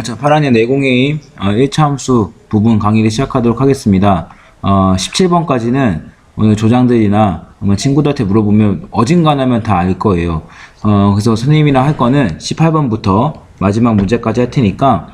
자, 파란의 내공의 1차 함수 부분 강의를 시작하도록 하겠습니다. 17번까지는 오늘 조장들이나 친구들한테 물어보면 어진간하면 다 알 거예요. 그래서 선생님이랑 할 거는 18번부터 마지막 문제까지 할 테니까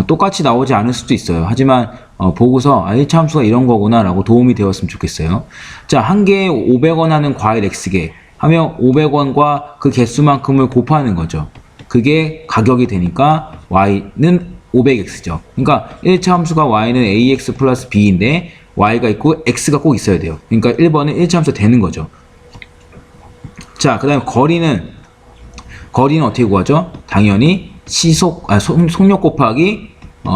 똑같이 나오지 않을 수도 있어요. 하지만 보고서 1차 함수가 이런 거구나 라고 도움이 되었으면 좋겠어요. 자, 한 개에 500원 하는 과일 X개 하면 500원과 그 개수만큼을 곱하는 거죠. 그게 가격이 되니까 y는 500x죠. 그러니까 1차 함수가 y는 ax 플러스 b인데 y가 있고 x가 꼭 있어야 돼요. 그러니까 1번은 1차 함수가 되는 거죠. 자, 그 다음에 거리는 어떻게 구하죠? 당연히 속력 곱하기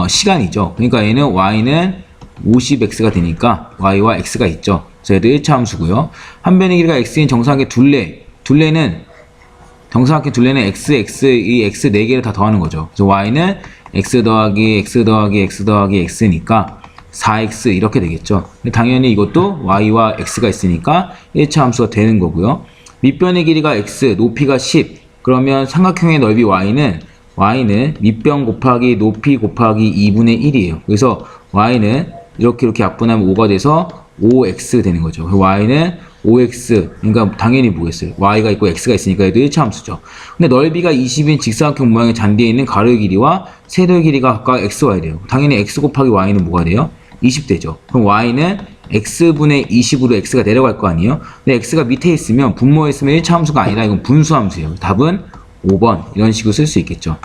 시간이죠. 그러니까 얘는 y는 50x가 되니까 y와 x가 있죠. 그래서 얘도 1차 함수고요. 한 변의 길이가 x인 정사각의 둘레는 정사각의 둘레는 x, 이 x 4개를 다 더하는 거죠. 그래서 y는 x 더하기 x 더하기 x 더하기 x니까 4x 이렇게 되겠죠. 당연히 이것도 y와 x가 있으니까 1차 함수가 되는 거고요. 밑변의 길이가 x, 높이가 10. 그러면 삼각형의 넓이 y는 밑변 곱하기 높이 곱하기 2분의 1이에요. 그래서 y는 이렇게 약분하면 5가 돼서 5x 되는 거죠. y는 5x, 그러니까 당연히 뭐겠어요? y가 있고 x가 있으니까 얘도 1차 함수죠. 근데 넓이가 20인 직사각형 모양의 잔디에 있는 가로의 길이와 세로의 길이가 각각 x, y 돼요. 당연히 x 곱하기 y는 뭐가 돼요? 20 되죠. 그럼 y는 x분의 20으로 x가 내려갈 거 아니에요? 근데 x가 밑에 있으면 분모에 있으면 1차 함수가 아니라 이건 분수 함수예요. 답은 5번 이런 식으로 쓸 수 있겠죠.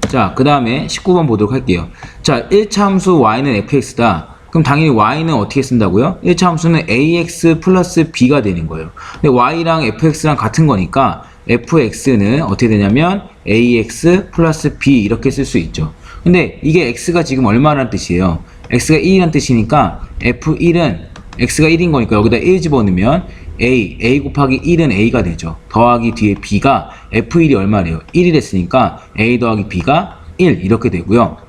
자, 그 다음에 19번 보도록 할게요. 자, 1차 함수 y는 fx다. 그럼 당연히 y는 어떻게 쓴다고요? 1차 함수는 ax 플러스 b가 되는 거예요. 근데 y랑 fx랑 같은 거니까 fx는 어떻게 되냐면 ax 플러스 b 이렇게 쓸 수 있죠. 근데 이게 x가 지금 얼마라는 뜻이에요? x가 1이라는 뜻이니까 f1은 x가 1인 거니까 여기다 1 집어넣으면 a 곱하기 1은 a가 되죠. 더하기 뒤에 b가 f1이 얼마래요? 1이 됐으니까 a 더하기 b가 1 이렇게 되고요.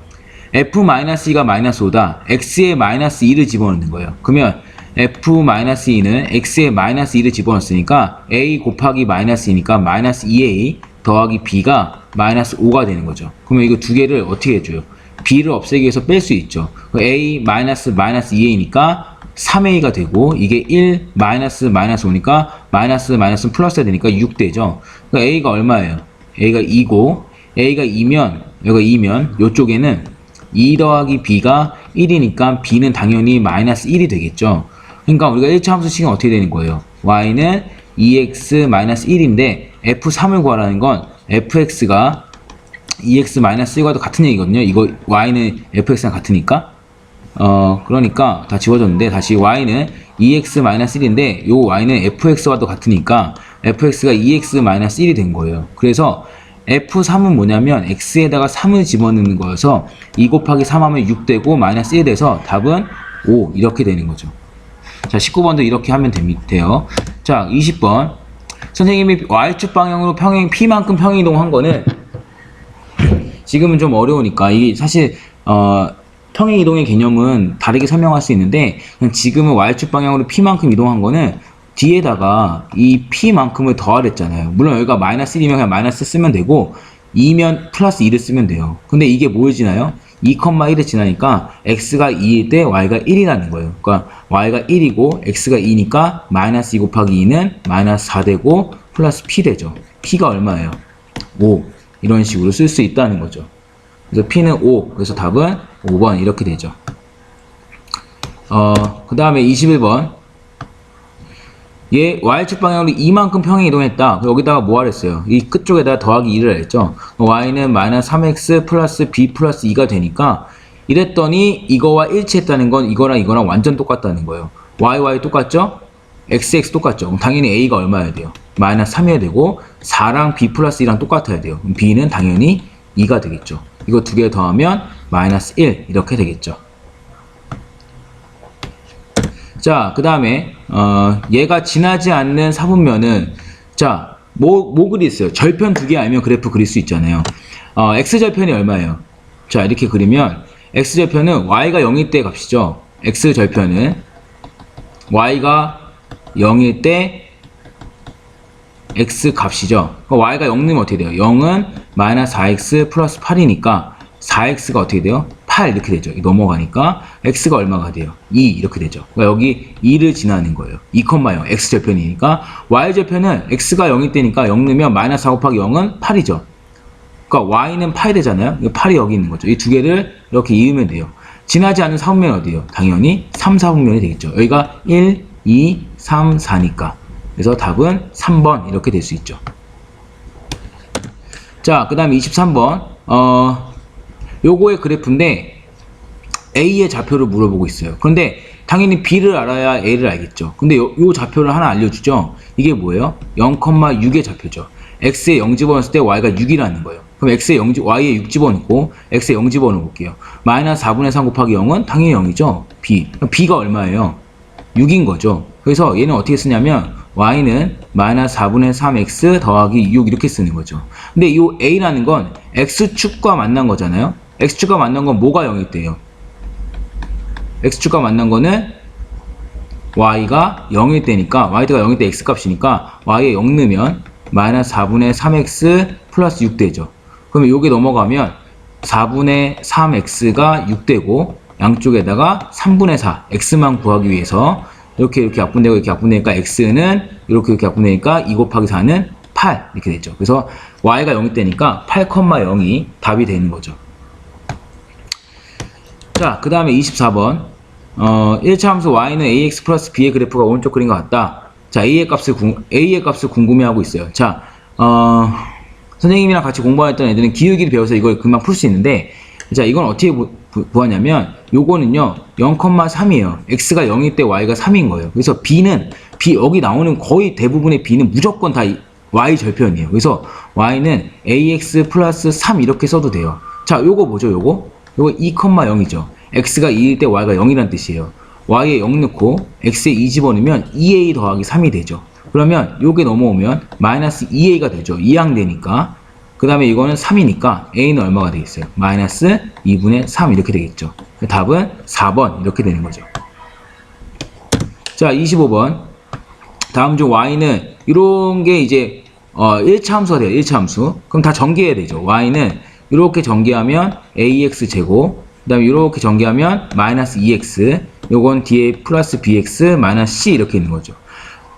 f-2가 마이너스 5다. x에 마이너스 2를 집어넣는 거예요. 그러면 f-2는 x에 마이너스 2를 집어넣었으니까 a 곱하기 마이너스 2니까 마이너스 2a 더하기 b가 마이너스 5가 되는 거죠. 그러면 이거 두 개를 어떻게 해줘요? b를 없애기 위해서 뺄 수 있죠. a 마이너스 2a니까 3a가 되고 이게 1 마이너스 5니까 마이너스 플러스가 되니까 6 되죠. 그러니까 a가 얼마예요? a가 2고 a가 2면 여기가 2면 이쪽에는 2 더하기 b가 1이니까 b는 당연히 마이너스 1이 되겠죠. 그러니까 우리가 1차 함수식은 어떻게 되는 거예요? y는 2x 마이너스 1인데 f3을 구하라는 건 fx가 2x 마이너스 1과도 같은 얘기거든요. 이거 y는 fx랑 같으니까. 그러니까 다 지워졌는데 다시 y는 2x 마이너스 1인데 요 y는 fx와도 같으니까 fx가 2x 마이너스 1이 된 거예요. 그래서 f3은 뭐냐면 x에다가 3을 집어넣는 거여서 2 곱하기 3 하면 6 되고 마이너스 1 돼서 답은 5 이렇게 되는 거죠. 자, 19번도 이렇게 하면 돼요. 자, 20번 선생님이 y축 방향으로 p만큼 평행이동한 거는 지금은 좀 어려우니까 이게 사실 평행이동의 개념은 다르게 설명할 수 있는데 지금은 y축 방향으로 p만큼 이동한 거는 뒤에다가 이 p만큼을 더하랬잖아요. 물론 여기가 마이너스 1이면 그냥 마이너스 쓰면 되고 2면 플러스 2를 쓰면 돼요. 근데 이게 뭘 지나요? 2,1을 지나니까 x가 2일 때 y가 1이라는 거예요. 그러니까 y가 1이고 x가 2니까 마이너스 2 곱하기 2는 마이너스 4 되고 플러스 p 되죠. p가 얼마예요? 5 이런 식으로 쓸 수 있다는 거죠. 그래서 p는 5 그래서 답은 5번 이렇게 되죠. 그 다음에 21번 얘 y축 방향으로 이만큼 평행 이동했다. 여기다가 뭐 하랬어요? 이 끝쪽에다 더하기 2를 했죠. y는 마이너스 3x 플러스 b 플러스 2가 되니까 이랬더니 이거와 일치했다는 건 이거랑 완전 똑같다는 거예요. y 똑같죠? x 똑같죠? 그럼 당연히 a가 얼마여야 돼요? 마이너스 3이어야 되고 4랑 b 플러스 2랑 똑같아야 돼요. 그럼 b는 당연히 2가 되겠죠. 이거 두 개 더하면 마이너스 1 이렇게 되겠죠. 자, 그 다음에 얘가 지나지 않는 사분면은 자, 뭐 그리겠어요? 절편 두 개 알면 그래프 그릴 수 있잖아요. x절편이 얼마예요? 자, 이렇게 그리면 x절편은 y가 0일 때 값이죠. x절편은 y가 0일 때 x 값이죠. y가 0 넣으면 어떻게 돼요? 0은 마이너스 4x 플러스 8이니까 4x가 어떻게 돼요? 8 이렇게 되죠. 넘어가니까 x가 얼마가 돼요? 2 이렇게 되죠. 그러니까 여기 2를 지나는 거예요. 2,0 x절편이니까 y절편은 x가 0이 되니까 0 넣으면 마이너스 4 곱하기 0은 8이죠. 그러니까 y는 8이 되잖아요. 8이 여기 있는 거죠. 이 두 개를 이렇게 이으면 돼요. 지나지 않는 4분면이 어디예요? 당연히 3, 4분면이 되겠죠. 여기가 1, 2, 3, 4니까. 그래서 답은 3번 이렇게 될 수 있죠. 자, 그 다음에 23번. 요거의 그래프인데 A의 좌표를 물어보고 있어요. 그런데 당연히 B를 알아야 A를 알겠죠. 근데 요 좌표를 하나 알려주죠. 이게 뭐예요? 0,6의 좌표죠. X에 0 집어넣었을 때 Y가 6이라는 거예요. 그럼 Y에 6 집어넣고 X에 0 집어넣어 볼게요. 마이너스 4분의 3 곱하기 0은 당연히 0이죠. B. B가 얼마예요? 6인 거죠. 그래서 얘는 어떻게 쓰냐면 y는 마이너스 4분의 3x 더하기 6 이렇게 쓰는 거죠. 근데 이 a라는 건 x축과 만난 거잖아요. x축과 만난 건 뭐가 0일 때예요? x축과 만난 거는 y가 0일 때니까 y가 0일 때 x값이니까 y에 0 넣으면 마이너스 4분의 3x 플러스 6 되죠. 그러면 요게 넘어가면 4분의 3x가 6 되고 양쪽에다가 3분의 4 x만 구하기 위해서 이렇게 약분되고 이렇게 약분되니까 x는 이렇게 약분되니까 2 곱하기 4는 8 이렇게 되죠. 그래서 y가 0이 되니까 8,0이 답이 되는 거죠. 자, 그 다음에 24번 1차 함수 y는 ax 플러스 b의 그래프가 오른쪽 그린 것 같다. 자, a의 값을 궁금해하고 있어요. 자, 선생님이랑 같이 공부했던 애들은 기울기를 배워서 이걸 금방 풀 수 있는데, 자, 이건 어떻게 구하냐면 요거는요 0,3이에요. x가 0일 때 y가 3인 거예요. 그래서 여기 나오는 거의 대부분의 b는 무조건 다 y 절편이에요. 그래서 y는 ax 플러스 3 이렇게 써도 돼요. 자, 요거 뭐죠? 요거 2,0이죠. x가 2일 때 y가 0이란 뜻이에요. y에 0 넣고 x에 2 집어넣으면 2a 더하기 3이 되죠. 그러면 요게 넘어오면 마이너스 2a가 되죠. 2항 되니까. 그 다음에 이거는 3이니까 a는 얼마가 되겠어요? 마이너스 2분의 3 이렇게 되겠죠. 답은 4번 이렇게 되는 거죠. 자, 25번 다음 중 y는 이런 게 이제 1차 함수가 돼요. 1차 함수. 그럼 다 전개해야 되죠. y는 이렇게 전개하면 ax 제곱, 그 다음에 이렇게 전개하면 마이너스 2x, 요건 뒤에 플러스 bx 마이너스 c 이렇게 있는 거죠.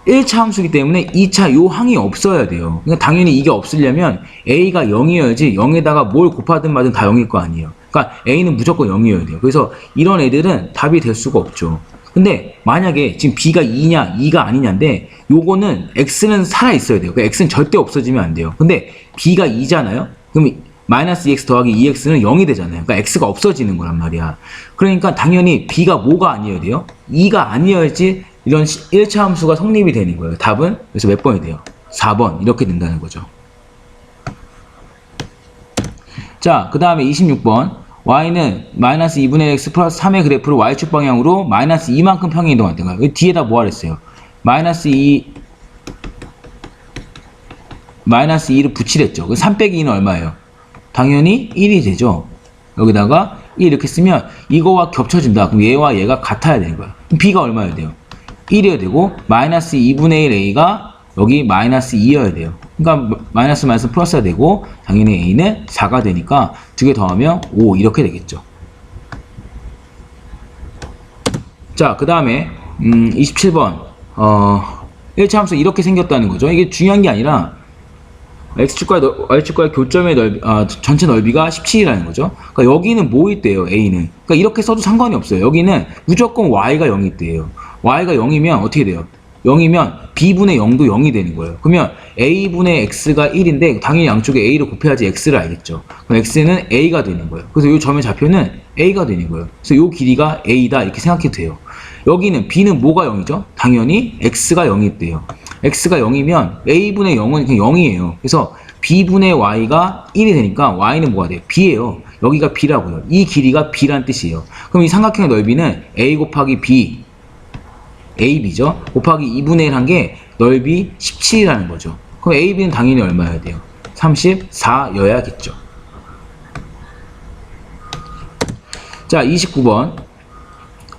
1차 함수이기 때문에 2차 요 항이 없어야 돼요. 그러니까 당연히 이게 없으려면 a가 0이어야지 0에다가 뭘 곱하든 말든 다 0일 거 아니에요. 그러니까 a는 무조건 0이어야 돼요. 그래서 이런 애들은 답이 될 수가 없죠. 근데 만약에 지금 b가 2냐 2가 아니냐인데 요거는 x는 살아 있어야 돼요. 그러니까 x는 절대 없어지면 안 돼요. 근데 b가 2잖아요. 그럼 마이너스 2x 더하기 2x는 0이 되잖아요. 그러니까 x가 없어지는 거란 말이야. 그러니까 당연히 b가 뭐가 아니어야 돼요? 2가 아니어야지 이런 1차 함수가 성립이 되는 거예요. 답은 그래서 몇 번이 돼요? 4번 이렇게 된다는 거죠. 자, 그 다음에 26번 y는 마이너스 2분의 x 플러스 3의 그래프를 y축 방향으로 마이너스 2만큼 평행 이동한다는 거예요. 여기 뒤에다 뭐 하랬어요? 마이너스 2를 붙이랬죠. 그 3 빼기 2는 얼마예요? 당연히 1이 되죠. 여기다가 1 이렇게 쓰면 이거와 겹쳐진다. 그럼 얘와 얘가 같아야 되는 거야. 그럼 b가 얼마여야 돼요? 1이어야 되고 마이너스 2분의 1 a가 여기 마이너스 2여야 돼요. 그러니까 마이너스 플러스가 되고 당연히 a는 4가 되니까 두 개 더하면 5 이렇게 되겠죠. 자, 그 다음에 27번 1차 함수 이렇게 생겼다는 거죠. 이게 중요한 게 아니라 Y축과의 교점의 전체 넓이가 17이라는 거죠. 그러니까 여기는 뭐일 때예요, A는. 그러니까 이렇게 써도 상관이 없어요. 여기는 무조건 Y가 0일 때예요. Y가 0이면 어떻게 돼요? 0이면 B분의 0도 0이 되는 거예요. 그러면 A분의 X가 1인데 당연히 양쪽에 A를 곱해야지 X를 알겠죠. 그럼 X는 A가 되는 거예요. 그래서 이 점의 좌표는 A가 되는 거예요. 그래서 이 길이가 A다 이렇게 생각해도 돼요. 여기는 B는 뭐가 0이죠? 당연히 X가 0일 때예요. X가 0이면 A분의 0은 그냥 0이에요. 그래서 B분의 Y가 1이 되니까 Y는 뭐가 돼요? B예요. 여기가 B라고요. 이 길이가 B란 뜻이에요. 그럼 이 삼각형의 넓이는 A 곱하기 B, AB죠? 곱하기 2분의 1 한 게 넓이 17이라는 거죠. 그럼 AB는 당연히 얼마여야 돼요? 34여야겠죠. 자, 29번.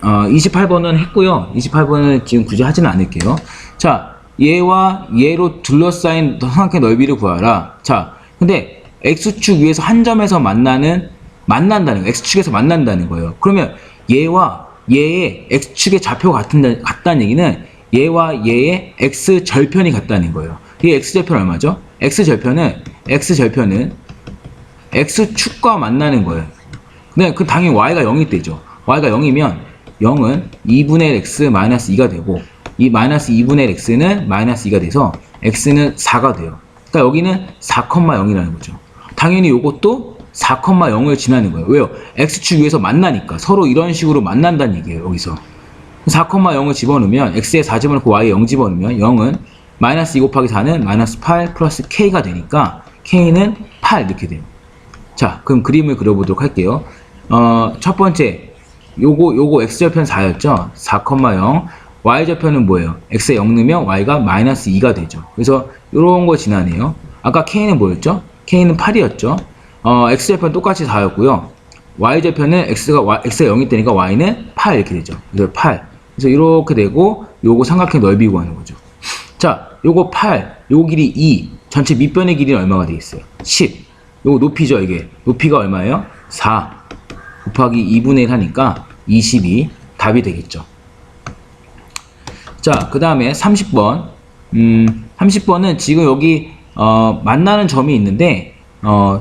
28번은 했고요. 28번은 지금 굳이 하지는 않을게요. 자, 얘와 얘로 둘러싸인 삼각형의 넓이를 구하라. 자, 근데 x축 위에서 한 점에서 만난다는 거예요. x축에서 만난다는 거예요. 그러면 얘와 얘의 x축의 좌표가 같다는 얘기는 얘와 얘의 x절편이 같다는 거예요. 이 x절편 얼마죠? x절편은 x축과 만나는 거예요. 근데 그 당연히 y가 0이 되죠. y가 0이면 0은 2분의 1 x 마이너스 2가 되고 이 마이너스 2분의 1 x는 마이너스 2가 돼서 x는 4가 돼요. 그러니까 여기는 4,0이라는 거죠. 당연히 이것도 4,0을 지나는 거예요. 왜요? x축 위에서 만나니까 서로 이런 식으로 만난다는 얘기예요. 여기서 4,0을 집어넣으면 x에 4 집어넣고 y에 0 집어넣으면 0은 마이너스 2 곱하기 4는 마이너스 8 플러스 k가 되니까 k는 8 이렇게 돼요. 자, 그럼 그림을 그려보도록 할게요. 첫 번째 요거 x절편 4였죠? 4,0 y절편은 뭐예요? x에 0 넣으면 y가 마이너스 2가 되죠. 그래서 요런 거 지나네요. 아까 k는 뭐였죠? k는 8이었죠. x절편 똑같이 4였고요. y절편은 x에 0이 되니까 y는 8 이렇게 되죠. 그래서 8. 그래서 이렇게 되고 요거 삼각형 넓이 구하는 거죠. 자, 요거 8, 요거 길이 2, 전체 밑변의 길이는 얼마가 되겠어요? 10. 요거 높이죠, 이게. 높이가 얼마예요? 4 곱하기 2분의 1 하니까 22 답이 되겠죠. 자, 그 다음에 30번. 30번은 지금 여기 만나는 점이 있는데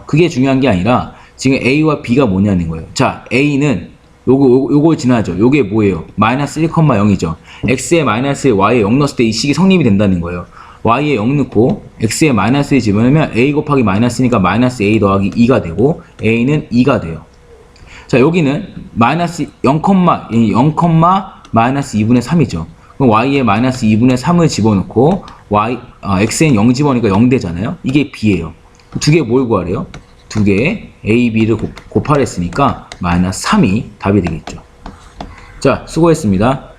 그게 중요한 게 아니라 지금 A와 B가 뭐냐는 거예요. 자, A는 요걸 지나죠. 요게 뭐예요? 마이너스 1,0이죠. X에 마이너스 Y에 0 넣었을 때 이 식이 성립이 된다는 거예요. Y에 0 넣고 X에 마이너스 1 집어넣으면 A 곱하기 마이너스니까 마이너스 A 더하기 2가 되고 A는 2가 돼요. 자, 여기는 마이너스 0, 마이너스 2분의 3이죠. 그럼 Y에 마이너스 2분의 3을 집어넣고 X에는 0 집어넣으니까 0 되잖아요. 이게 B예요. 두 개 뭘 구하래요? 두 개의 A, B를 곱하랬으니까 마이너스 3이 답이 되겠죠. 자, 수고했습니다.